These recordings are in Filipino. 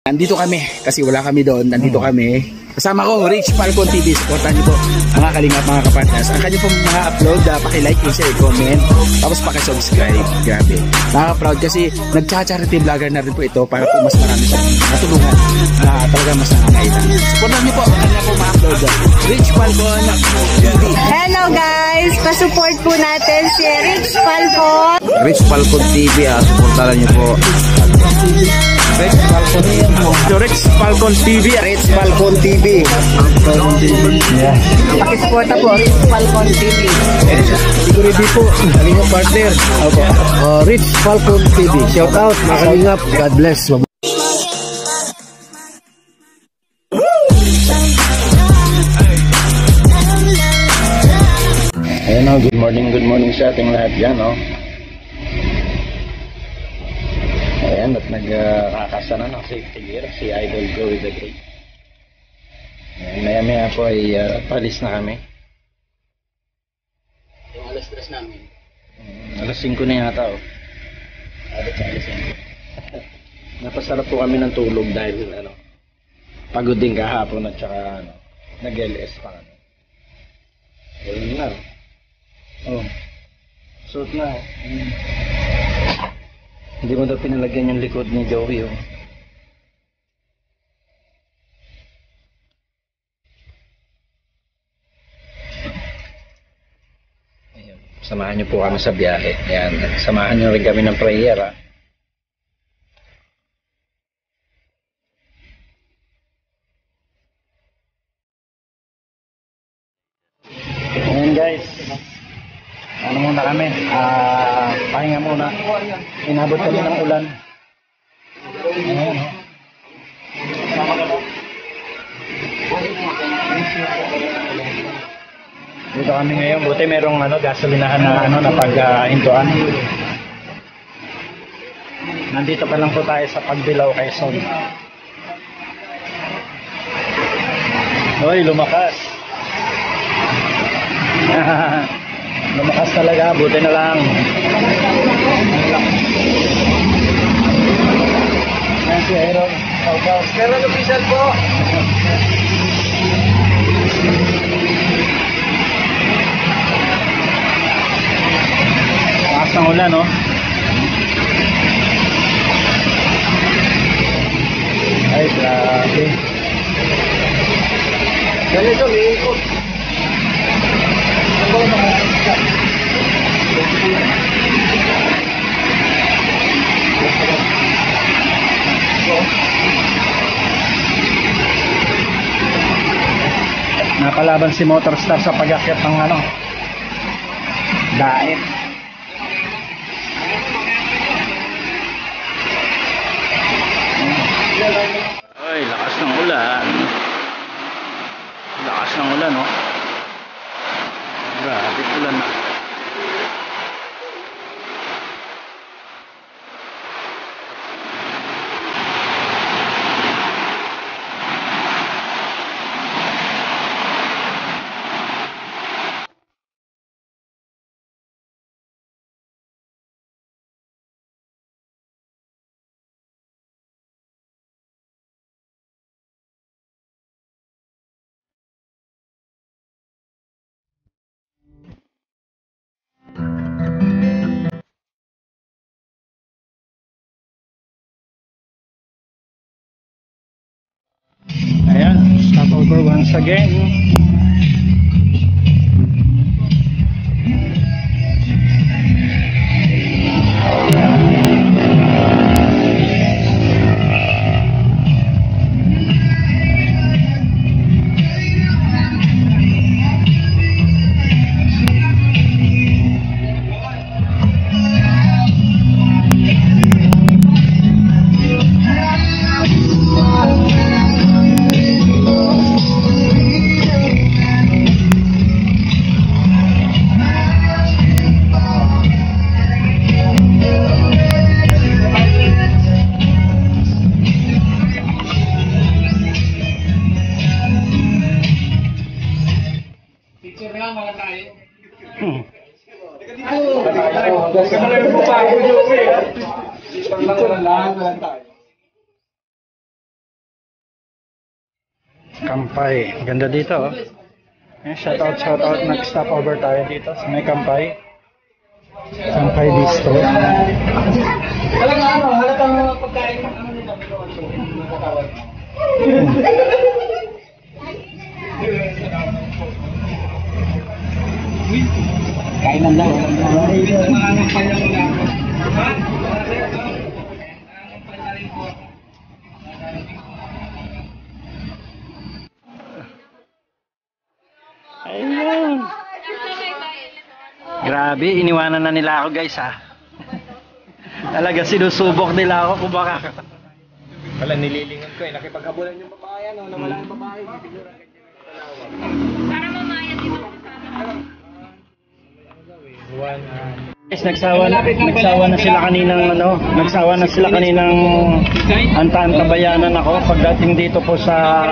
Nandito kami kasi wala kami doon. Nandito kami. Kasama ko, Rich Falcon TV. Supportan niyo po mga kalingap, mga kapartners. Ang kanyang pong mga upload, paki-like, share, comment, tapos paki-subscribe. Grabe. Nakaka-proud kasi nag-charity vlogger na rin po ito para po mas marami sa matulungan na talaga mas nangangailangan. Supportan niyo po ang kanyang pong mga upload. Rich Falcon TV. Hello guys! Pasupport po natin si Rich Falcon. Rich Falcon TV, supportan niyo po. Rich Falcon TV. Rich Falcon TV. Yeah. Pakisuporta po, Rich Falcon TV. Siguro di po, kalingap partner. Rich Falcon TV. Shout out, mga kalingap. God bless. Ayan o, good morning sa ating lahat yan o. Ayan, at nagkakasana ng safety gear si Idol Joey the Great. Maya maya po ay palis na kami. Yung alas 3 namin. Alas 5 na yata o. Abot sa alas 5. Napasarap po kami ng tulog dahil pagod din kahapon at saka nag-LS pa kami. Ayun na. Oh. Suot na. Hindi mo daw pinalagyan yung likod ni Joey oh. Ayun. Samahan niyo po kami sa biyahe. Ayan. Samahan niyo rin kami ng prayer ah. Ayan guys. Ano muna kami? Pahinga muna. Inabot kami ng ulan. Ayan. Dito kami ngayon. Buti merong gasolinahan na na pag-intuan. Nandito pa lang po tayo sa Pagbilao, Quezon. Hoy, lumakas. Lumakas talaga, buti na lang. Ayan si Aaron. Aaron official po. Lakas ng ulan, no? Ay, grabe. Ganito, may ikot. Napalaban si Motorstar sa pag-akyat ng daet. Ay, lakas ng ulan. Lakas ng ulan, no? Grabe ulan na. Ayan, stop over once again. Pag lang tayo. Kampay. Ganda dito, oh. Shout out. Nag-stop over tayo dito sa may Kampay. Kampay Bistro. Halatang pagkain ng ano nila. Kainan lang. Ayun. Grabe, iniwanan na nila ako guys ha. Talaga sinusubok nila ako kung baka. Wala, nililingon ko eh. Nakipaghabulan yung babae, ano, nawala yung babae. Para mamaya dito Guys, nagsawa na sila kaninang antabayanan ako pagdating dito po sa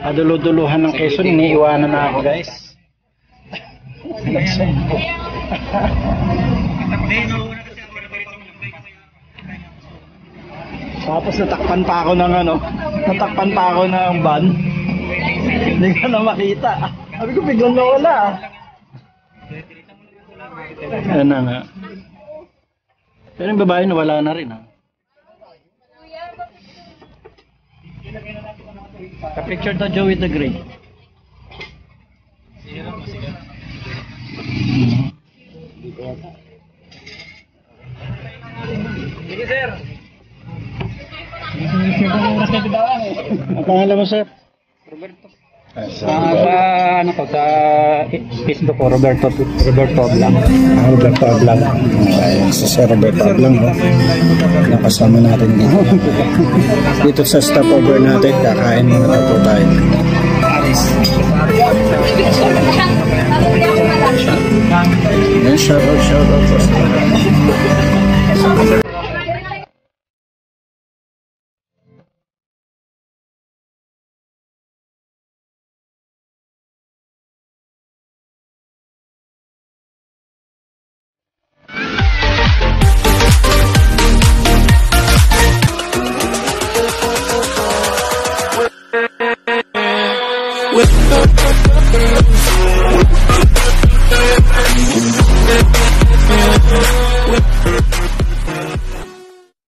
kaduluduluhan ng Quezon, iniiwanan na ako guys. Tapos natakpan pa ako ng van. Hindi ko na makita. Sabi ko biglang nawala. Yan na nga. Pero yung babae nawala na rin ha. Ka-picture to Joey the Great. Sige, sir. Ang pangalan mo sir? Sa Facebook ko, Roberto Blanc. Roberto Blanc. Si Sir Roberto Blanc. Nakasama natin dito. Dito sa stopover natin, kakain muna na po tayo. Shout out.